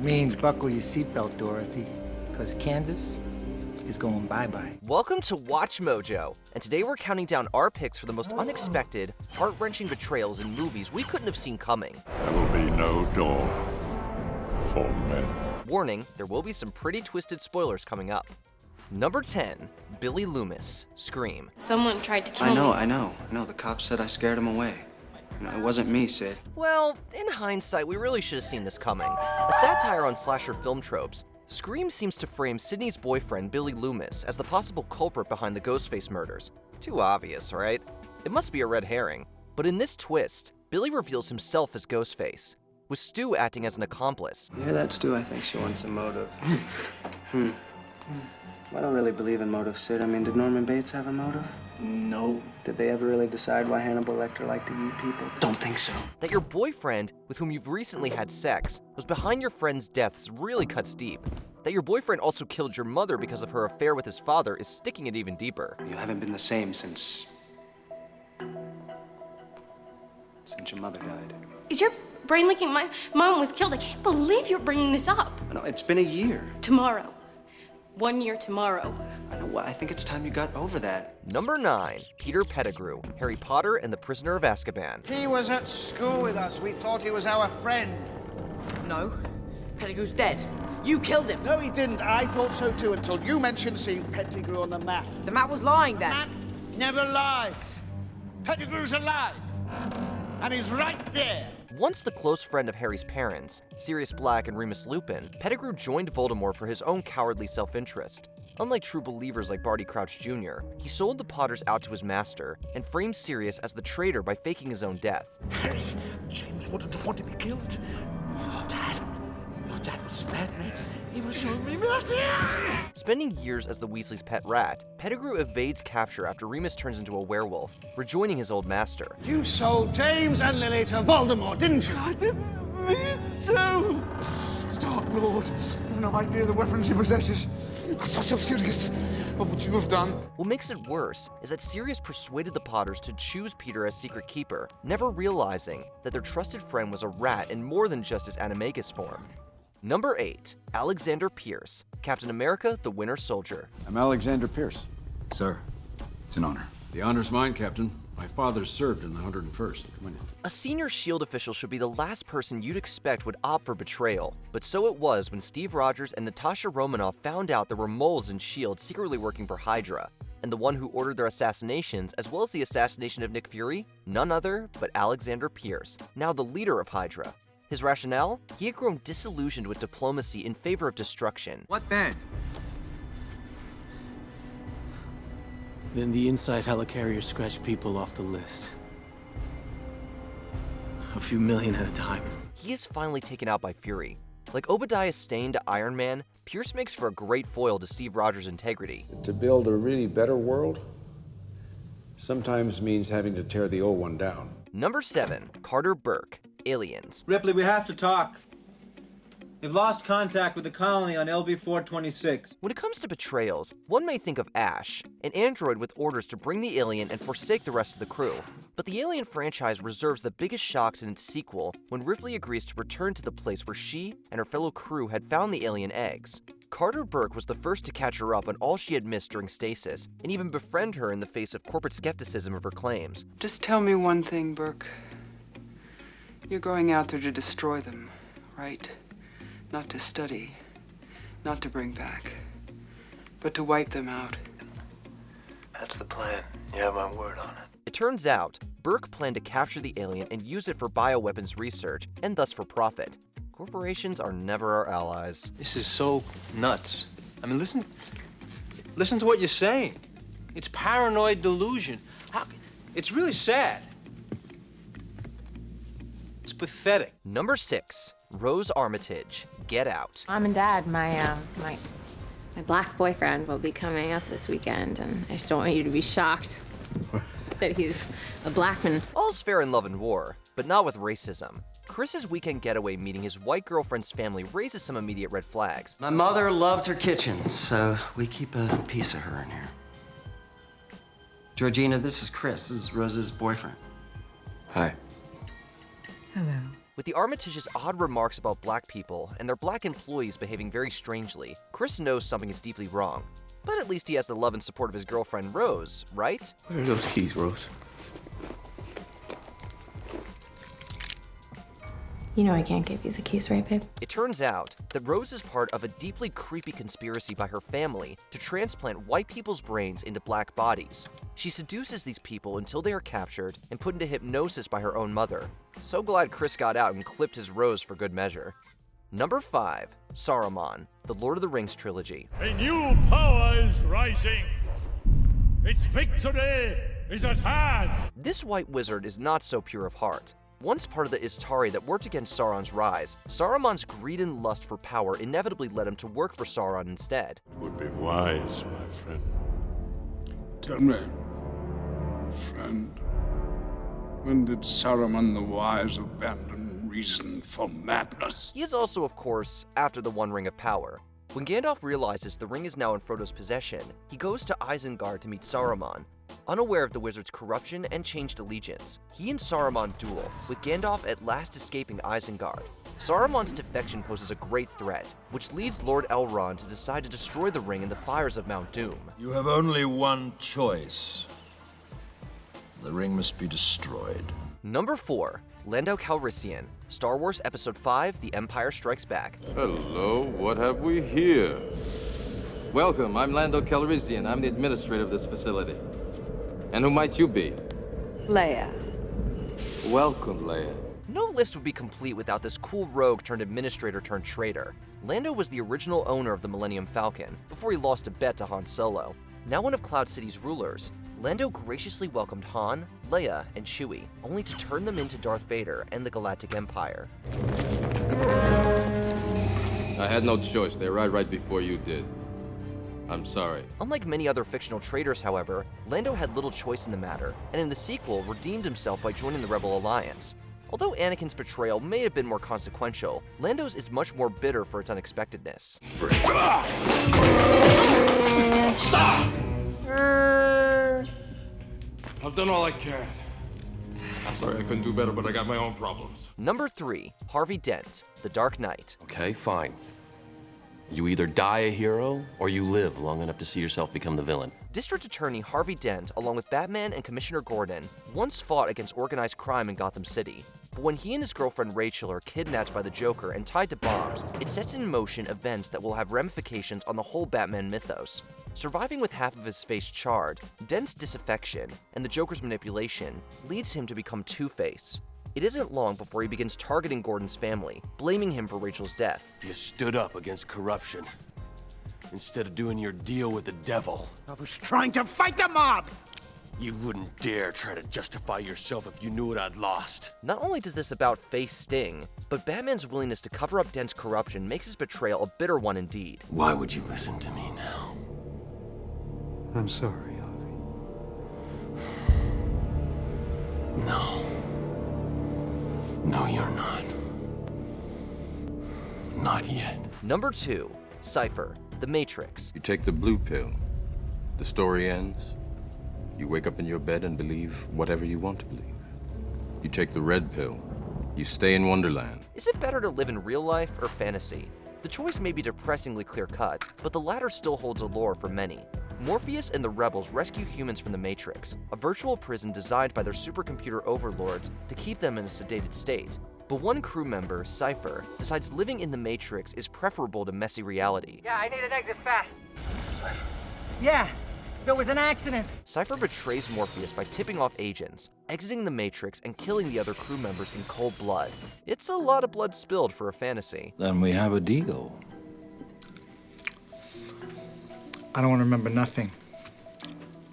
Means buckle your seatbelt, Dorothy, because Kansas is going bye-bye. Welcome to Watch Mojo, and today we're counting down our picks for the most unexpected, heart-wrenching betrayals in movies we couldn't have seen coming. There will be no door for men. Warning, there will be some pretty twisted spoilers coming up. Number 10, Billy Lumis, Scream. Someone tried to kill me. I know. The cops said I scared him away. It wasn't me, Sid. Well, in hindsight, we really should have seen this coming. A satire on slasher film tropes, Scream seems to frame Sidney's boyfriend, Billy Lumis, as the possible culprit behind the Ghostface murders. Too obvious, right? It must be a red herring. But in this twist, Billy reveals himself as Ghostface, with Stu acting as an accomplice. You hear that, Stu? I think she wants a motive. I don't really believe in motive, Sid. I mean, did Norman Bates have a motive? No. Did they ever really decide why Hannibal Lecter liked to eat people? Don't think so. That your boyfriend, with whom you've recently had sex, was behind your friend's deaths really cuts deep. That your boyfriend also killed your mother because of her affair with his father is sticking it even deeper. You haven't been the same since your mother died. Is your brain leaking? My mom was killed. I can't believe you're bringing this up. No, it's been a year. Tomorrow. 1 year tomorrow. I know. I think it's time you got over that. Number 9, Peter Pettigrew, Harry Potter and the Prisoner of Azkaban. He was at school with us. We thought he was our friend. No, Pettigrew's dead. You killed him. No, he didn't. I thought so too until you mentioned seeing Pettigrew on the map. The map was lying then. Map never lies. Pettigrew's alive. And he's right there. Once the close friend of Harry's parents, Sirius Black and Remus Lupin, Pettigrew joined Voldemort for his own cowardly self-interest. Unlike true believers like Barty Crouch Jr., he sold the Potters out to his master and framed Sirius as the traitor by faking his own death. Harry, James wouldn't have wanted me killed. Oh, Dad. Your dad would spare me. He was showing me mercy. Spending years as the Weasley's pet rat, Pettigrew evades capture after Remus turns into a werewolf, rejoining his old master. You sold James and Lily to Voldemort, didn't you? I didn't mean to. Dark Lord, you've no idea the weapons he possesses. I thought you were serious. What would you have done? What makes it worse is that Sirius persuaded the Potters to choose Peter as secret keeper, never realizing that their trusted friend was a rat in more than just his animagus form. Number 8, Alexander Pierce, Captain America, the Winter Soldier. I'm Alexander Pierce. Sir, it's an honor. The honor's mine, Captain. My father served in the 101st. Come on in. A senior S.H.I.E.L.D. official should be the last person you'd expect would opt for betrayal, but so it was when Steve Rogers and Natasha Romanoff found out there were moles in S.H.I.E.L.D. secretly working for Hydra. And the one who ordered their assassinations, as well as the assassination of Nick Fury, none other but Alexander Pierce, now the leader of Hydra. His rationale? He had grown disillusioned with diplomacy in favor of destruction. What then? Then the inside helicarrier scratched people off the list. A few million at a time. He is finally taken out by Fury. Like Obadiah Stane to Iron Man, Pierce makes for a great foil to Steve Rogers' integrity. To build a really better world sometimes means having to tear the old one down. Number 7, Carter Burke, Aliens. Ripley, we have to talk. They've lost contact with the colony on LV-426. When it comes to betrayals, one may think of Ash, an android with orders to bring the alien and forsake the rest of the crew. But the Alien franchise reserves the biggest shocks in its sequel when Ripley agrees to return to the place where she and her fellow crew had found the alien eggs. Carter Burke was the first to catch her up on all she had missed during stasis, and even befriend her in the face of corporate skepticism of her claims. Just tell me one thing, Burke. You're going out there to destroy them, right? Not to study, not to bring back, but to wipe them out. That's the plan. You have my word on it. It turns out, Burke planned to capture the alien and use it for bioweapons research, and thus for profit. Corporations are never our allies. This is so nuts. I mean, listen to what you're saying. It's paranoid delusion. It's really sad. It's pathetic. Number 6, Rose Armitage, Get Out. Mom and Dad, my black boyfriend will be coming up this weekend, and I just don't want you to be shocked that he's a black man. All's fair in love and war, but not with racism. Chris's weekend getaway meeting his white girlfriend's family raises some immediate red flags. My mother loved her kitchen, so we keep a piece of her in here. Georgina, this is Chris. This is Rose's boyfriend. Hi. Hello. With the Armitage's odd remarks about black people and their black employees behaving very strangely, Chris knows something is deeply wrong. But at least he has the love and support of his girlfriend Rose, right? Where are those keys, Rose? You know I can't give you the keys, right, babe? It turns out that Rose is part of a deeply creepy conspiracy by her family to transplant white people's brains into black bodies. She seduces these people until they are captured and put into hypnosis by her own mother. So glad Chris got out and clipped his Rose for good measure. Number 5. Saruman, the Lord of the Rings trilogy. A new power is rising. Its victory is at hand. This white wizard is not so pure of heart. Once part of the Istari that worked against Sauron's rise, Saruman's greed and lust for power inevitably led him to work for Sauron instead. Would be wise, my friend. Tell me, friend, when did Saruman the Wise abandon reason for madness? He is also, of course, after the One Ring of Power. When Gandalf realizes the ring is now in Frodo's possession, he goes to Isengard to meet Saruman. Unaware of the wizard's corruption and changed allegiance, he and Saruman duel, with Gandalf at last escaping Isengard. Saruman's defection poses a great threat, which leads Lord Elrond to decide to destroy the ring in the fires of Mount Doom. You have only one choice. The ring must be destroyed. Number 4. Lando Calrissian, Star Wars Episode 5, The Empire Strikes Back. Hello, what have we here? Welcome, I'm Lando Calrissian. I'm the administrator of this facility. And who might you be? Leia. Welcome, Leia. No list would be complete without this cool rogue turned administrator turned traitor. Lando was the original owner of the Millennium Falcon, before he lost a bet to Han Solo. Now one of Cloud City's rulers, Lando graciously welcomed Han, Leia, and Chewie, only to turn them into Darth Vader and the Galactic Empire. I had no choice. They arrived right before you did. I'm sorry. Unlike many other fictional traitors, however, Lando had little choice in the matter, and in the sequel redeemed himself by joining the Rebel Alliance. Although Anakin's betrayal may have been more consequential, Lando's is much more bitter for its unexpectedness. Stop! I've done all I can. I'm sorry I couldn't do better, but I got my own problems. Number 3. Harvey Dent, The Dark Knight. Okay, fine. You either die a hero, or you live long enough to see yourself become the villain. District Attorney Harvey Dent, along with Batman and Commissioner Gordon, once fought against organized crime in Gotham City. But when he and his girlfriend Rachel are kidnapped by the Joker and tied to bombs, it sets in motion events that will have ramifications on the whole Batman mythos. Surviving with half of his face charred, Dent's disaffection and the Joker's manipulation leads him to become Two-Face. It isn't long before he begins targeting Gordon's family, blaming him for Rachel's death. You stood up against corruption instead of doing your deal with the devil. I was trying to fight the mob! You wouldn't dare try to justify yourself if you knew what I'd lost. Not only does this about face sting, but Batman's willingness to cover up Dent's corruption makes his betrayal a bitter one indeed. Why would you listen to me now? I'm sorry, Harvey. No. No, you're not. Not yet. Number 2. Cipher The Matrix. You take the blue pill. The story ends. You wake up in your bed and believe whatever you want to believe. You take the red pill. You stay in Wonderland. Is it better to live in real life or fantasy? The choice may be depressingly clear-cut, but the latter still holds allure for many. Morpheus and the Rebels rescue humans from the Matrix, a virtual prison designed by their supercomputer overlords to keep them in a sedated state. But one crew member, Cipher, decides living in the Matrix is preferable to messy reality. Yeah, I need an exit fast. Cipher. Yeah, there was an accident. Cipher betrays Morpheus by tipping off agents, exiting the Matrix, and killing the other crew members in cold blood. It's a lot of blood spilled for a fantasy. Then we have a deal. I don't want to remember nothing.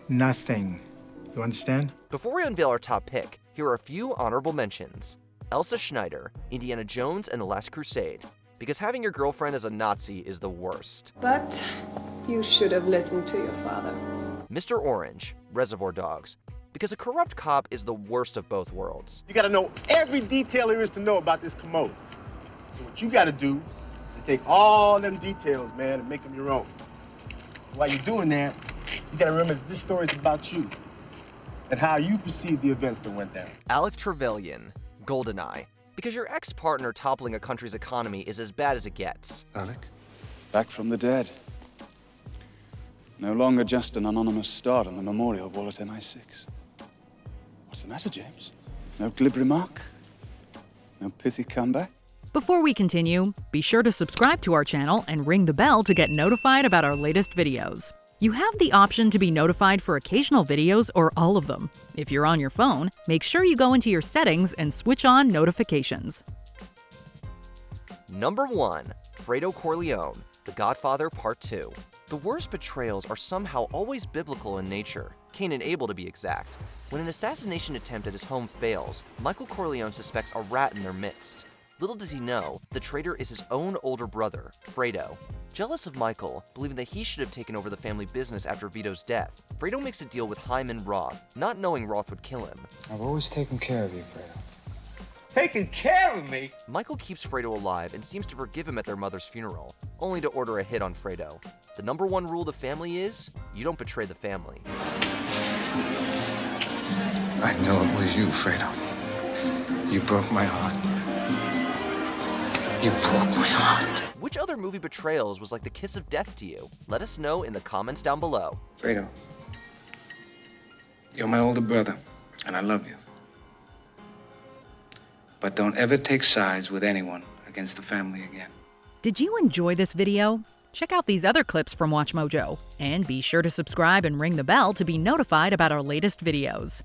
Nothing. You understand? Before we unveil our top pick, here are a few honorable mentions. Elsa Schneider, Indiana Jones and the Last Crusade. Because having your girlfriend as a Nazi is the worst. But you should have listened to your father. Mr. Orange, Reservoir Dogs. Because a corrupt cop is the worst of both worlds. You gotta know every detail there is to know about this commode. So what you gotta do is to take all them details, man, and make them your own. While you're doing that, you gotta remember that this story is about you and how you perceive the events that went down. Alec Trevelyan, Goldeneye. Because your ex-partner toppling a country's economy is as bad as it gets. Alec? Back from the dead. No longer just an anonymous star on the memorial wall at MI6. What's the matter, James? No glib remark? No pithy comeback? Before we continue, be sure to subscribe to our channel and ring the bell to get notified about our latest videos. You have the option to be notified for occasional videos or all of them. If you're on your phone, make sure you go into your settings and switch on notifications. Number 1. Fredo Corleone, The Godfather Part 2. The worst betrayals are somehow always biblical in nature, Cain and Abel to be exact. When an assassination attempt at his home fails, Michael Corleone suspects a rat in their midst. Little does he know, the traitor is his own older brother, Fredo. Jealous of Michael, believing that he should have taken over the family business after Vito's death, Fredo makes a deal with Hyman Roth, not knowing Roth would kill him. I've always taken care of you, Fredo. Taking care of me? Michael keeps Fredo alive and seems to forgive him at their mother's funeral, only to order a hit on Fredo. The number 1 rule of the family is, you don't betray the family. I know it was you, Fredo. You broke my heart. You broke my heart. Which other movie betrayals was like the kiss of death to you? Let us know in the comments down below. Fredo, you're my older brother, and I love you. But don't ever take sides with anyone against the family again. Did you enjoy this video? Check out these other clips from WatchMojo, and be sure to subscribe and ring the bell to be notified about our latest videos.